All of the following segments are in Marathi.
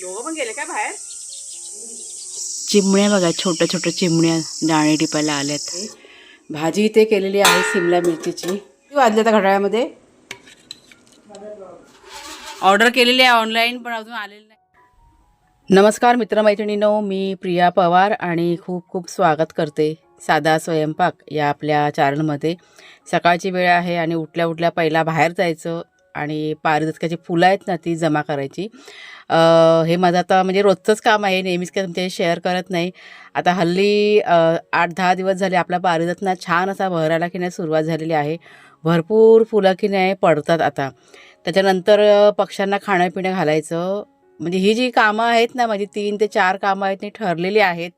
दोघं पण गेले काय बाहेर? चिमण्या बघा, छोट्या छोट्या चिमण्या दाणे टिपायला आल्यात. भाजी इथे केलेली आहे शिमला मिरचीची. किती वाजले आता घड्याळामध्ये? ऑर्डर केलेली आहे ऑनलाईन, पण अजून आलेली नाही. नमस्कार मित्रमैत्रिणींनो, मी प्रिया पवार आणि खूप खूप स्वागत करते साधा स्वयंपाक या आपल्या चॅनलमध्ये. सकाळची वेळ आहे आणि उठल्या उठल्या पहिला बाहेर जायचं आणि पारिजातकाची फुलं आहेत ना ती जमा करायची. हे माझं आता म्हणजे रोजचंच काम आहे, नेहमीच काय तुमच्याशी शेअर करत नाही. आता हल्ली 8-10 दिवस झाले आपला पारिजात ना छान असा बहरायला की नाही सुरुवात झालेली आहे. भरपूर फुलं की नाही पडतात आता. त्याच्यानंतर पक्ष्यांना खाणंपिणं घालायचं. म्हणजे ही जी कामं आहेत ना माझी 3 ते 4 कामं आहेत ती ठरलेली आहेत.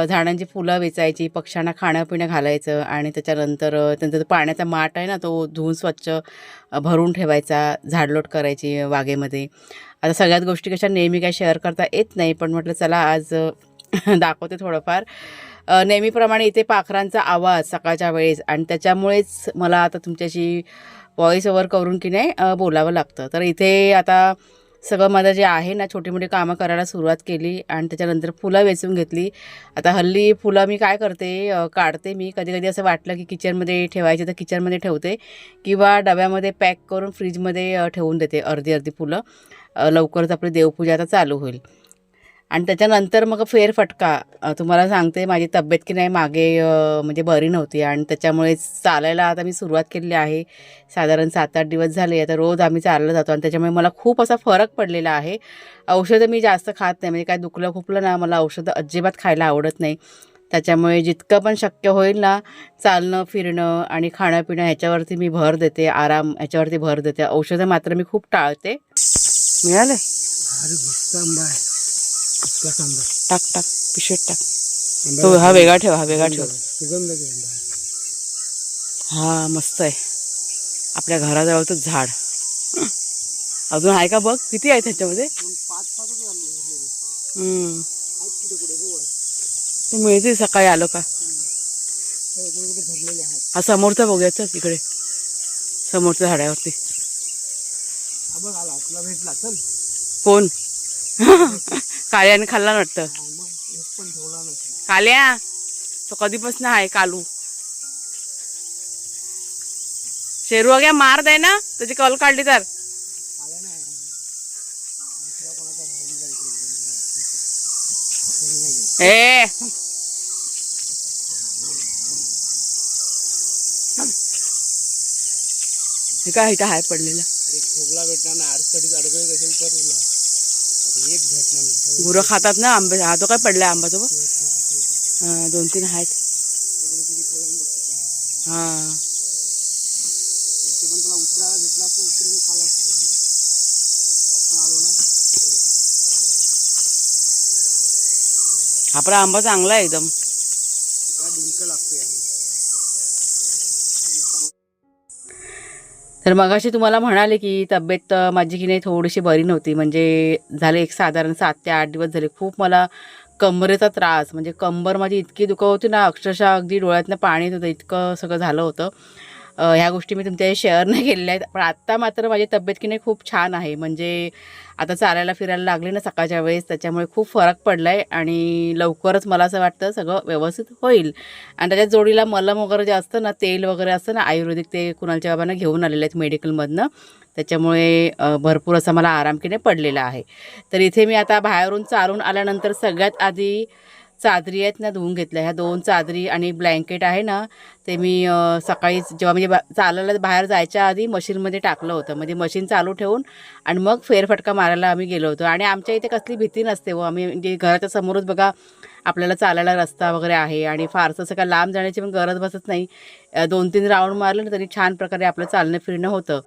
झाडांची फुलं वेचायची, पक्ष्यांना खाणंपिणं घालायचं आणि त्याच्यानंतर त्यांचा जो पाण्याचा माठ आहे ना तो धुवून स्वच्छ भरून ठेवायचा, झाडलोट करायची बागेमध्ये. आता सगळ्याच गोष्टी कशा नेहमी काही शेअर करता येत नाही, पण म्हटलं चला आज दाखवते थोडंफार. नेहमीप्रमाणे इथे पाखरांचा आवाज सकाळच्या वेळेस आणि त्याच्यामुळेच मला आता तुमच्याशी व्हॉईस ओव्हर करून की नाही बोलावं लागतं. तर इथे आता सगळं माझं जे आहे ना छोटी मोठी कामं करायला सुरुवात केली आणि त्याच्यानंतर फुलं वेचून घेतली. आता हल्ली फुलं मी काय करते, काढते मी. कधी कधी असं वाटलं की किचनमध्ये ठेवायचे तर किचनमध्ये ठेवते किंवा डब्यामध्ये पॅक करून फ्रीजमध्ये ठेवून देते अर्धी अर्धी फुलं. लवकरच आपली देवपूजा आता चालू होईल. आणि त्याच्यानंतर मग फेरफटका तुम्हाला सांगते, माझी तब्येत की नाही मागे म्हणजे बरी नव्हती आणि त्याच्यामुळे चालायला आता मी सुरुवात केलेली आहे. साधारण 7-8 दिवस झाले. आता रोज आम्ही चालायला जातो आणि त्याच्यामुळे मला खूप असा फरक पडलेला आहे. औषधं मी जास्त खात नाही, म्हणजे काय दुखलं खुपलं ना मला औषधं अजिबात खायला आवडत नाही. त्याच्यामुळे जितकं पण शक्य होईल ना चालणं फिरणं आणि खाणंपिणं ह्याच्यावरती मी भर देते, आराम ह्याच्यावरती भर देते. औषधं मात्र मी खूप टाळते. मिळालं? अरे मस्त आंबा आहे, कसला आंबा. टाक टाक पिशवीत टाक. तो हा वेगळा ठेव, हा वेगळा ठेव. सुगंध हा मस्त आहे, आपल्या घराजवळच झाड. अजून आहे का बघ, किती आहे त्याच्यामध्ये? 5-5 ते मिळते सकाळी आलो का. कुठे धरलेले आहेत. हा समोरचा बघूयाचा तिकडे, समोरच्या झाडावरती. हा बघ आला, तुला भेटला. चल. कोण? काळ्याने खाल्ला वाटतं. मग एक पण ठेवला नाही. काल्या तो कधीपासून आहे कालू. शेरू अग्या मार दे ना, तुझी कॉल काढली तर. आला नाही दुसरा कोणाचा भेटला इकडे. ए हे काय इथं हाय पडलेला. एक ठोकला भेटणार ना, अडचणीत अडकळत असेल तर तुला एक भेटणार नाही. गुरं खातात ना आंबे. हा तो काय पडलाय आंबा तो बघ. 2-3 आहेत. हा ते पण तुला उतरायला भेटला असतो, उतरून खाला असतो. आलो ना. हा पण आंबा चांगला आहे एकदम. डिंक लागतो या. तर मगाशी तुम्हाला म्हणाले की तब्येत माझी की नाही थोडीशी बरी नव्हती. म्हणजे झाले एक साधारण 7 ते 8 दिवस झाले. खूप मला कंबरेचा त्रास, म्हणजे कंबर माझी इतकी दुखत होती ना, अक्षरशः अगदी डोळ्यातनं पाणी येत होतं, इतकं सगळं झालं होतं. ह्या गोष्टी मी तुमच्याशी शेअर नाही केलेल्या आहेत. पण आत्ता मात्र माझी तब्येत की नाही खूप छान आहे. म्हणजे आता चालायला फिरायला लागले ना सकाळच्या वेळेस, त्याच्यामुळे खूप फरक पडला आहे आणि लवकरच मला असं वाटतं सगळं व्यवस्थित होईल. आणि त्याच्या जोडीला मलम वगैरे जे असतं ना, तेल वगैरे असतं ना आयुर्वेदिक, ते कुणालच्या बाबांना घेऊन आलेले आहेत मेडिकलमधनं. त्याच्यामुळे भरपूर असा मला आराम की नाही पडलेला आहे. तर इथे मी आता बाहेरून चालून आल्यानंतर सगळ्यात आधी चादरी आहेत ना धुवून घेतल्या. ह्या 2 चादरी आणि ब्लँकेट आहे ना, ते मी सकाळीच जेव्हा म्हणजे चालायला बाहेर जायच्या आधी मशीनमध्ये टाकलं होतं. म्हणजे मशीन चालू ठेवून आणि मग फेरफटका मारायला आम्ही गेलो होतो. आणि आमच्या इथे कसली भीती नसते व आम्ही म्हणजे घराच्या समोरच बघा आपल्याला चालायला रस्ता वगैरे आहे आणि फारसं असं काय लांब जाण्याची पण गरज बसत नाही. 2-3 राऊंड मारले ना तरी छान प्रकारे आपलं चालणं फिरणं होतं.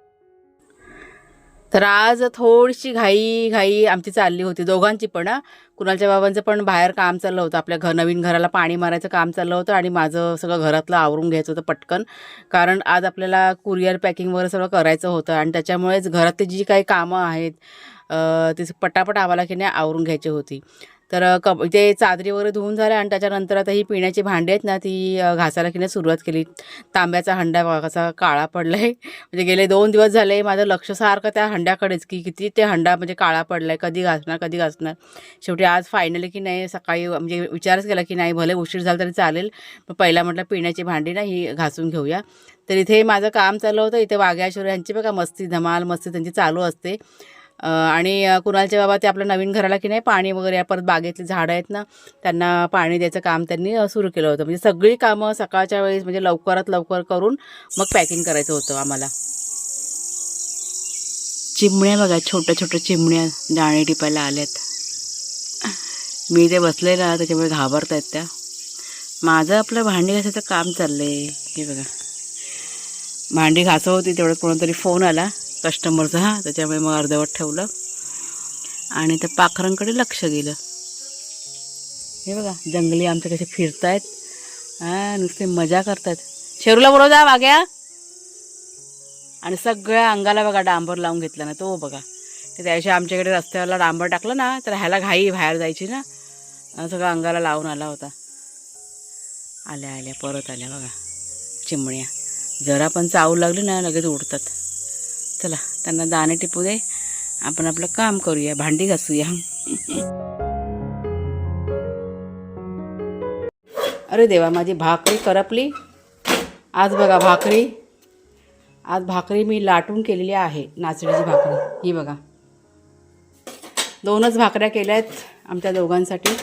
तर आज थोडीशी घाई आमची चालली होती दोघांची पण. कुणालच्या बाबांचं पण बाहेर काम चाललं होतं, आपल्या नवीन घराला पाणी मारायचं काम चाललं होतं आणि माझं सगळं घरातलं आवरून घ्यायचं होतं पटकन. कारण आज आपल्याला कुरिअर पॅकिंग वगैरे सगळं करायचं होतं आणि त्याच्यामुळेच घरातली जी काही कामं आहेत ती पटापट आम्हाला की नाही आवरून घ्यायची होती. तर ते चादरी वगैरे धुवून झाल्या आणि त्याच्यानंतर आता ही पिण्याची भांडी आहेत ना ती घासायला की नाही सुरुवात केली. तांब्याचा हंडा बघा कसा काळा पडला आहे. म्हणजे गेले 2 दिवस झाले माझं लक्ष सारखं त्या हंड्याकडेच की किती ते हंडा म्हणजे काळा पडला आहे, कधी घासणार कधी घासणार. शेवटी आज फायनली की नाही सकाळी म्हणजे विचारच केला की नाही भले उशीर झाला तरी चालेल, पण पहिला म्हटलं पिण्याची भांडी ना ही घासून घेऊया. तर इथे माझं काम चालू होतं. इथे वाघ्याशोर यांची बघा मस्ती धमाल मस्ती त्यांची चालू असते. आणि कुणालचे बाबा ते आपल्या नवीन घराला की नाही पाणी वगैरे परत बागेतली झाडं आहेत ना त्यांना पाणी द्यायचं काम त्यांनी सुरू केलं होतं. म्हणजे सगळी कामं सकाळच्या वेळेस म्हणजे लवकरात लवकर करून मग पॅकिंग करायचं होतं आम्हाला. चिमण्या बघा छोट्या छोट्या चिमण्या दाणे टिपायला आल्यात. मी ते बसले ना त्याच्यामुळे घाबरत आहेत त्या. माझं आपलं भांडी घासायचं काम चाललंय. हे बघा भांडी घासत होती तेवढ्यात कोणतरी फोन आला कस्टमरचा. त्याच्यामुळे मग अर्धवट ठेवलं आणि त्या पाखरांकडे लक्ष गेलं. हे बघा जंगली आमचे कसे फिरतायत, नुसते मजा करतायत. शेरूला बरोबर जा वाग्या. आणि सगळ्या अंगाला बघा डांबर लावून घेतला ना तो बघा. तर त्यादिवशी आमच्याकडे रस्त्यावरला डांबर टाकलं ना तर ह्याला घाई बाहेर जायची ना, सगळं अंगाला लावून आला होता. आल्या आल्या परत आल्या बघा चिमण्या. जरा पण चावू लागली ना लगेच उडतात. चला त्यांना दाणे टिपू दे, आपण आपलं काम करूया, भांडी घासूया. अरे देवा माझी भाकरी करपली. आज बघा आज भाकरी मी लाटून केलेली आहे, नाचणीची भाकरी. ही बघा 2च भाकऱ्या केल्या आहेत आमच्या दोघांसाठी.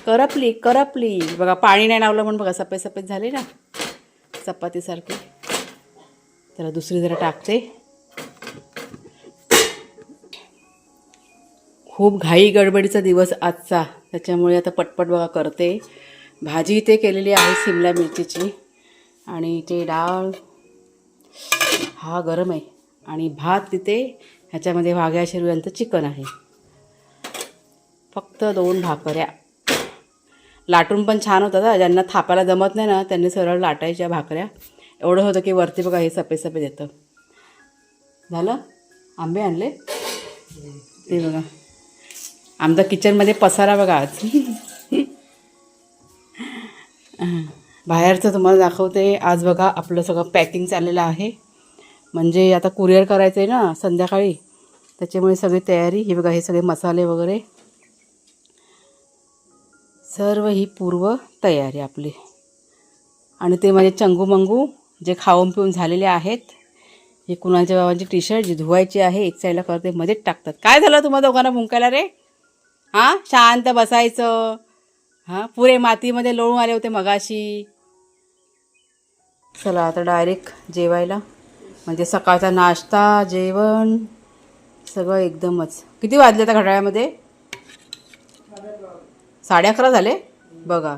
करपली बघा. पाणी नाही लावलं म्हणून बघा सफेद सफेद झाले ना चपातीसारखी. त्याला दुसरी जरा टाकते. खूप घाई गडबडीचा दिवस आजचा, त्याच्यामुळे आता पटपट बघा करते. भाजी इथे केलेली आहे शिमला मिरचीची आणि ते डाळ हा गरम आहे आणि भात तिथे ह्याच्यामध्ये वाघ्या शेरू यांचं चिकन आहे. फक्त 2 भाकऱ्या. लाटून पण छान होतं ना, ज्यांना थापायला जमत नाही ना त्यांनी सरळ लाटायच्या भाकऱ्या. एवढं होतं की वरती बघा हे सफेद सफेद येतं. झालं. आंबे आणले ते बघा. आमचा किचनमध्ये पसारा बघा आज. बाहेरचं तुम्हाला दाखवते. आज बघा आपलं सगळं पॅकिंग चाललेलं आहे. म्हणजे आता कुरिअर करायचं आहे ना संध्याकाळी, त्याच्यामुळे सगळी तयारी. हे बघा हे सगळे मसाले वगैरे सर्व ही पूर्व तयारी आपली. आणि ते माझे चंगू मंगू जे खाऊन पिऊन झालेले आहेत. हे कुणाच्या बाबांची टी शर्ट जी धुवायची आहे एक साईडला करते मध्येच टाकतात. काय झालं तुम्हाला दोघांना भुंकायला रे? हां शांत बसायचं. हां पुरे मातीमध्ये लोळून आले होते मगाशी. चला आता डायरेक्ट जेवायला. म्हणजे सकाळचा नाश्ता जेवण सगळं एकदमच. किती वाजले आता घड्याळामध्ये? 11:30 झाले बघा.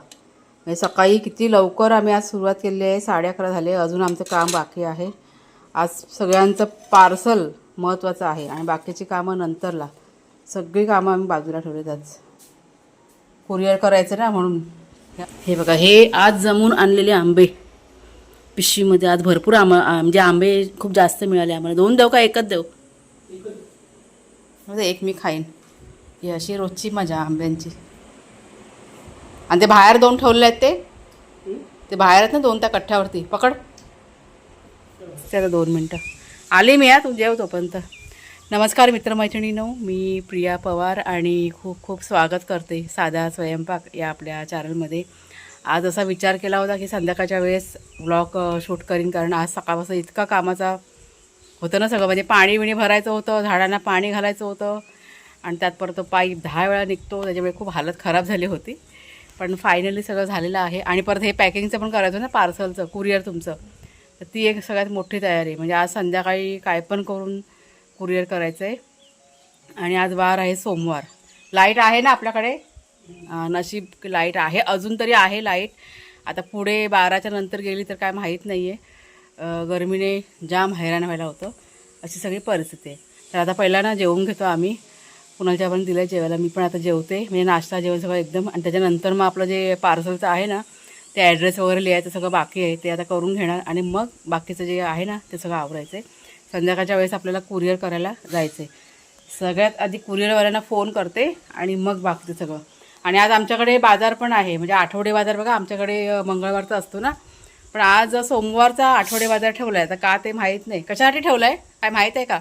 म्हणजे सकाळी किती लवकर आम्ही आज सुरुवात केली आहे. 11:30 झाले. अजून आमचं काम बाकी आहे. आज सगळ्यांचं पार्सल महत्त्वाचं आहे आणि बाकीची कामं नंतरला. सगळी कामं आम्ही बाजूला ठेवलेत. आज कुरिअर करायचं ना म्हणून. हे बघा हे आज जमून आणलेले आंबे पिशवीमध्ये. आज भरपूर म्हणजे आंबे खूप जास्त मिळाले आम्हाला. 2 देऊ का एकच देऊ? एक मी खाईन. ही अशी रोजची मजा आंब्यांची. आणि ते बाहेर 2 ठेवले आहेत ते बाहेर आहेत ना 2 त्या कट्ट्यावरती. पकड त्याला 2 मिनटं आले मी. तू जेव तोपर्यंत. नमस्कार मित्रमैत्रिणींनो, मी प्रिया पवार आणि खूप खूप स्वागत करते साधा स्वयंपाक या आपल्या चॅनलमध्ये. आज असा विचार केला होता की संध्याकाळच्या वेळेस व्लॉग शूट करीन, कारण आज सकाळपासून इतका कामाचा होतं ना सगळं. म्हणजे पाणी बिणी भरायचं होतं, झाडांना पाणी घालायचं होतं आणि त्यात परत तो पाईप 10 वेळा निघतो, त्याच्यामुळे खूप हालत खराब झाली होती. पण फायनली सगळं झालेलं आहे. आणि परत हे पॅकिंगचं पण करायचं ना, पार्सलचं कुरिअर तुमचं. तर ती एक सगळ्यात मोठी तयारी. म्हणजे आज संध्याकाळी काय पण करून कुरिअर करायचं आहे. आणि आज वार आहे सोमवार. लाईट आहे ना आपल्याकडे? नशीब लाईट आहे, अजून तरी आहे लाईट. आता पुढे 12च्या नंतर गेली तर काय माहीत नाही आहे. गरमीने जाम हैराण व्हायला होतं. अशी सगळी परिस्थिती आहे. तर आता पहिला ना जेवून घेतो आम्ही. कुणाच्या पण दिलं जेवायला. मी पण आता जेवते. म्हणजे नाश्ता जेवण सगळं एकदम. आणि त्याच्यानंतर मग आपलं जे पार्सलचं आहे ना ते ॲड्रेस वगैरे लिहायचं सगळं बाकी आहे, ते आता करून घेणार. आणि मग बाकीचं जे आहे ना ते सगळं आवरायचं आहे. संध्याकाळच्या वेळेस आपल्याला कुरिअर करायला जायचं आहे. सगळ्यात आधी कुरिअरवाल्यांना फोन करते आणि मग बाकीचं सगळं. आणि आज आमच्याकडे बाजार पण आहे, म्हणजे आठवडे बाजार बघा आमच्याकडे मंगळवारचा असतो ना, पण आज सोमवारचा आठवडे बाजार ठेवला आहे. आता का ते माहीत नाही, कशासाठी ठेवला आहे काय माहीत आहे का?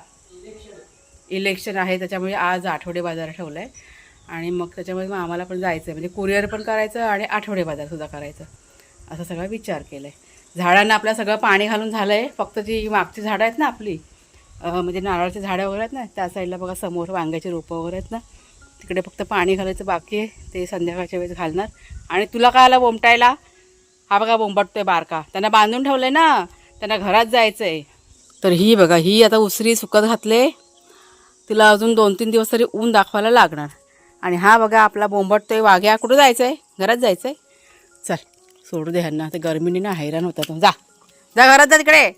इलेक्शन आहे त्याच्यामुळे आज आठवडे बाजार ठेवला आहे. आणि मग त्याच्यामुळे मग आम्हाला पण जायचं आहे, म्हणजे कुरिअर पण करायचं आणि आठवडे बाजारसुद्धा करायचं, असा सगळा विचार केला आहे. झाडांना आपल्या सगळं पाणी घालून झालं आहे, फक्त जी मागची झाडं आहेत ना आपली, म्हणजे नारळाची झाडं वगैरे आहेत ना, त्या साईडला बघा समोर वांग्याची रोपं वगैरे आहेत ना, तिकडे फक्त पाणी घालायचं बाकी आहे, ते संध्याकाळच्या वेळेस घालणार. आणि तुला काय आला बोंबटायला? हा बघा बोंबटतोय बारका, त्यांना बांधून ठेवलं आहे ना, त्यांना घरात जायचं आहे. तर ही बघा ही आता उसरी सुकत घातले, तिला अजून 2-3 दिवस तरी ऊन दाखवायला लागणार. आणि हा बघा आपला बोंबटतोय वाघ्या, कुठं जायचं आहे? घरात जायचं आहे. चल सोडू दे ह्यांना, ते गरमीने ना हैराण होता. तो जा जा घरात जा तिकडे.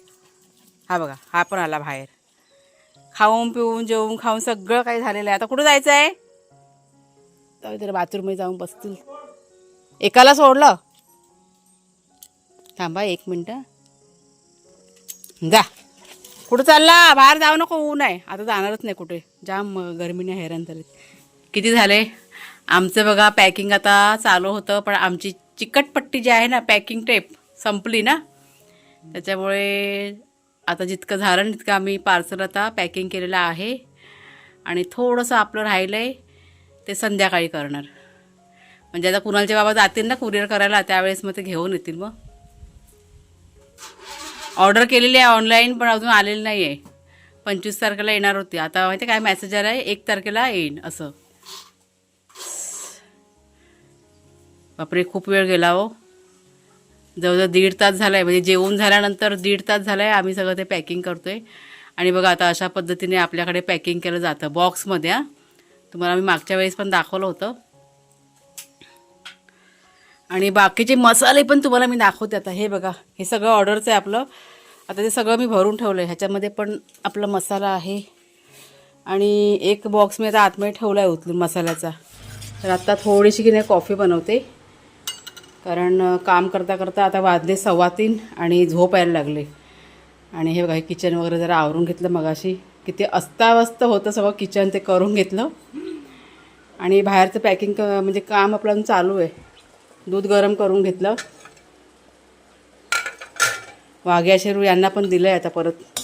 हा बघा हा पण आला बाहेर, खाऊन पिऊन जेवून खाऊन सगळं काही झालेलं आहे. आता कुठं जायचं आहे? तर बाथरूममध्ये जाऊन बसतील. एकाला सोडलं, थांबा 1 मिनटं. जा कुठं चालला? बाहेर जाऊ नको, ऊन आहे. आता जाणारच नाही कुठे, जाम गरमीने हैराण झाले. किती झाले आमचं बघा पॅकिंग आता चालू होतं, पण आमची चिकटपट्टी जी आहे ना, पॅकिंग टेप संपली ना, त्याच्यामुळे आता जितकं झालं ना तितकं आम्ही पार्सल आता पॅकिंग केलेलं आहे. आणि थोडंसं आपलं राहिलं आहे ते संध्याकाळी करणार, म्हणजे आता कुणालचे बाबा जातील ना कुरिअर करायला, त्यावेळेस मग ते घेऊन येतील. मग ऑर्डर केलेली आहे ऑनलाईन, पण अजून आलेली नाही आहे. 25 तारखेला येणार होती, आता माहिती काय मेसेज आला आहे 1 तारखेला येईन असं. बापरे खूप वेळ गेला हो, जवळजवळ 1.5 तास झाला आहे, म्हणजे जेवून झाल्यानंतर 1.5 तास झाला आहे आम्ही सगळं ते पॅकिंग करतो आहे. आणि बघा आता अशा पद्धतीने आपल्याकडे पॅकिंग केलं जातं बॉक्समध्ये. तुम्हाला मी मागच्या वेळेस पण दाखवलं होतं. आणि बाकीचे मसाले पण तुम्हाला मी दाखवते आता. हे बघा हे सगळं ऑर्डरचं आहे आपलं, आता ते सगळं मी भरून ठेवलं आहे. ह्याच्यामध्ये पण आपला मसाला आहे, आणि एक बॉक्स मी आता आतमध्ये ठेवला आहे उचलून मसाल्याचा. तर आत्ता थोडीशी की नाही कॉफी बनवते, कारण काम करता करता आता वाजले 3:15 आणि झोप यायला लागले. आणि हे बघा हे किचन वगैरे जरा आवरून घेतलं मगाशी, किती अस्ताव्यस्त होतं सगळं किचन, ते करून घेतलं. आणि बाहेरचं पॅकिंग म्हणजे काम आपलं चालू आहे. दूध गरम करून घेतलं, वाघ्या शेरू यांना पण दिलं आहे. आता परत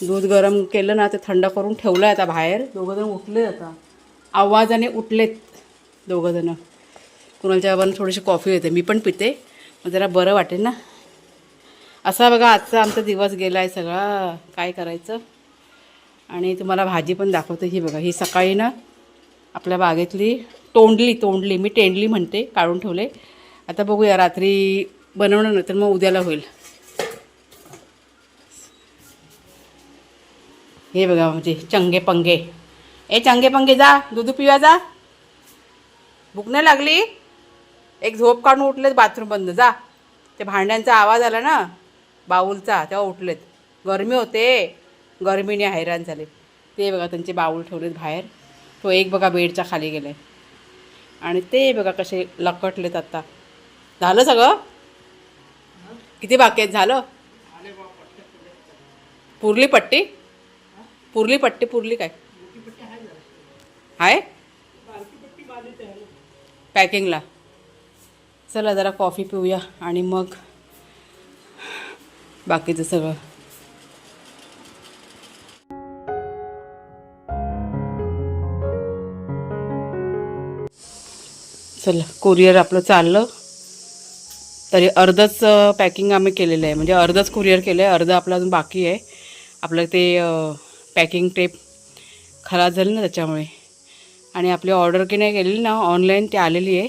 दूध गरम केलं ना, ते थंड करून ठेवलं आहे आता बाहेर. दोघंजण उठले, आता आवाजाने उठलेत दोघंजणं. कुणालच्या बाबांना थोडीशी कॉफी येते, मी पण पिते, मग जरा बरं वाटेल ना. असा बघा आजचा आमचा दिवस गेला आहे सगळा, काय करायचं. आणि तुम्हाला भाजी पण दाखवते. ही बघा ही सकाळी ना आपल्या बागेतली तोंडली मी टेंडली म्हणते, काढून ठेवले. आता बघूया रात्री बनवणं नाही तर मग उद्याला होईल. हे बघा म्हणजे चंगे पंगे, चंगे पंगे जा दूध पिवा जा, भूक नाही लागली? एक झोप काढून उठलेत, बाथरूम बंद. जा, ते भांड्यांचा आवाज आला ना बाऊलचा तेव्हा उठलेत, गरमी होते, गरमीने हैराण झाले. ते बघा त्यांचे बाऊल ठेवलेत बाहेर. तो एक बघा बेडच्या खाली गेलाय, आणि ते बघा कसे लकटलेत. आता झालं सगळं? किती बाकी आहेत? झालं? पुरली पट्टी? पुरली काय आहे पॅकिंगला? चला जरा कॉफी पिऊया आणि मग बाकीचं सगळं. चला कुरिअर आपलं चाललं, तरी अर्धच पॅकिंग आम्ही केलेलं आहे, म्हणजे अर्धच कुरिअर केलं आहे, अर्धं आपलं अजून बाकी आहे. आपलं ते पॅकिंग टेप खराब झाली ना त्याच्यामुळे. आणि आपली ऑर्डर की नाही केलेली ना ऑनलाईन, ती आलेली आहे.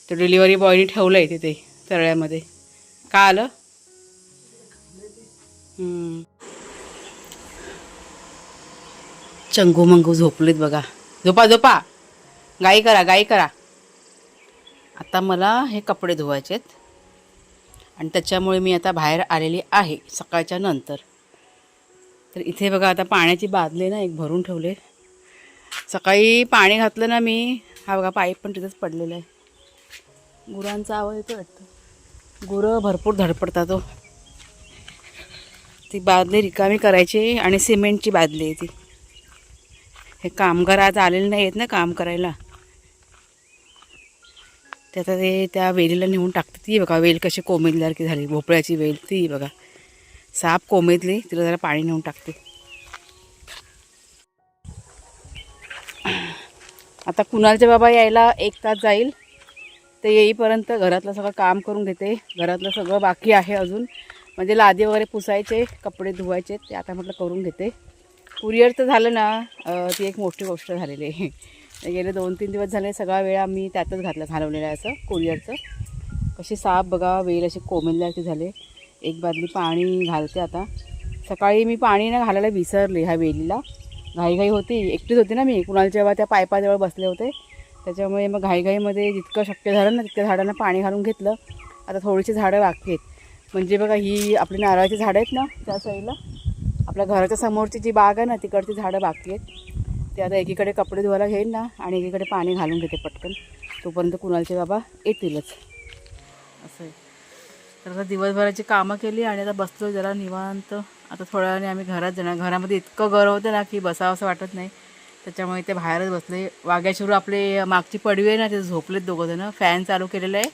तर डिलिव्हरी बॉयने ठेवलं आहे तिथे तळ्यामध्ये. का आलं? चंगू मंगू झोपलेत बघा. झोपा झोपा, गाई करा. आता मला हे कपडे धुवायचे आहेत, आणि त्याच्यामुळे मी आता बाहेर आलेली आहे सकाळच्या नंतर. तर इथे बघा आता पाण्याची बादली ना एक भरून ठेवले. सकाळी पाणी घातलं ना मी, हा बघा पाईप पण तिथेच पडलेला आहे. गुरांचा आवाज येतो वाटतं, गुरं भरपूर धडपडतात. ती बादली रिकामी करायची, आणि सिमेंटची बादली आहे ती. हे कामगार आज आलेले नाही आहेत ना काम करायला, ते आता ते त्या वेलीला नेऊन टाकतात. ती बघा वेल कशी कोमेजल्यासारखी झाली, भोपळ्याची वेल ती बघा साप कोमेजली, तिला जरा पाणी नेऊन टाकते. आता कुणालचे बाबा यायला 1 तास जाईल, ते येईपर्यंत घरातलं सगळं काम करून घेते. घरातलं सगळं बाकी आहे अजून, म्हणजे लादी वगैरे पुसायचे, कपडे धुवायचे, ते आता म्हटलं करून घेते. कुरिअरचं झालं ना, ती एक मोठी गोष्ट झालेली आहे. गेले 2-3 दिवस झाले सगळा वेळ आम्ही त्यातच घालवलेला आहे असं कुरिअरचं. कशी साप बघा वेल अशी कोमेजल्यासारखी झाले. 1 बादली पाणी घालते आता. सकाळी मी पाणी ना घालायला विसरले ह्या वेलीला, घाईघाई होती, एकटीच होती ना मी. कुणाल जेव्हा त्या पायपाजवळ बसले होते, त्याच्यामुळे मग घाईघाईमध्ये जितकं शक्य झालं ना तितक्या झाडांना पाणी घालून घेतलं. आता थोडीशी झाडं बाकी आहेत. म्हणजे बघा ही आपली नारळाची झाडं आहेत ना, त्या साईडला आपल्या घराच्या समोरची जी बाग आहे ना तिकडची झाडं बाकी आहेत. ते आता एकीकडे कपडे धुवायला घेईन ना आणि एकीकडे पाणी घालून घेते पटकन, तोपर्यंत कुणालचे बाबा येतीलच. असं आहे. तर आता दिवसभराची कामं केली आणि आता बसलो जरा निवांत. आता थोड्या वेळाने आम्ही घरात जाणार. घरामध्ये इतकं गरम होतं ना की बसावं असं वाटत नाही, त्याच्यामुळे ते बाहेरच बसले. वाघ्याशिरू आपले मागची पडवी आहे ना, ते झोपलेत दोघंजणं. फॅन चालू केलेलं आहे.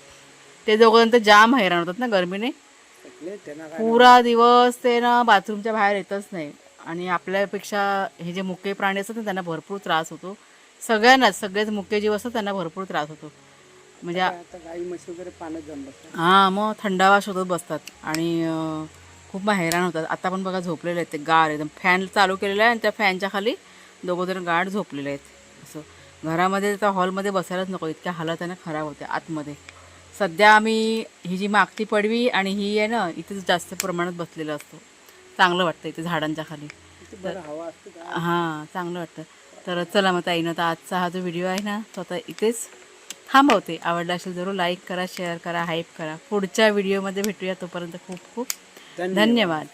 ते दोघंजण तर जाम हैराण होतात ना गरमीने. पुरा दिवस ते ना बाथरूमच्या बाहेर येतच नाही. आणि आपल्यापेक्षा हे जे मुके प्राणी असतात ना त्यांना भरपूर त्रास होतो. सगळ्यांनाच, सगळेच मुके जीव असतात त्यांना भरपूर त्रास होतो. म्हणजे आता गाई म्हशी वगैरे पाण्यात जाऊन बसतात. हां, मग थंडावा शोधत बसतात आणि खूप मग हैराण होतात. आता पण बघा झोपलेले आहेत ते गार एकदम. फॅन चालू केलेला आहे आणि त्या फॅनच्या खाली दोघंजण गाढ झोपलेले आहेत. असं घरामध्ये तर हॉलमध्ये बसायलाच नको, इतक्या हालत आहे ना खराब होते आतमध्ये. सध्या आम्ही ही जी मागती पडवी आणि ही आहे ना इथेच जास्त प्रमाणात बसलेलं असतो. चांगलं वाटतं इथे झाडांच्या खाली. हवा असते का? हां, चांगलं वाटतं. तर चला मग ताईनं तर आजचा हा जो व्हिडिओ आहे ना तो आता इथेच थांबवते. आवडला असेल जरूर लाईक करा, शेअर करा, हाईप करा. पुढच्या व्हिडिओमध्ये भेटूया. तोपर्यंत खूप खूप धन्यवाद.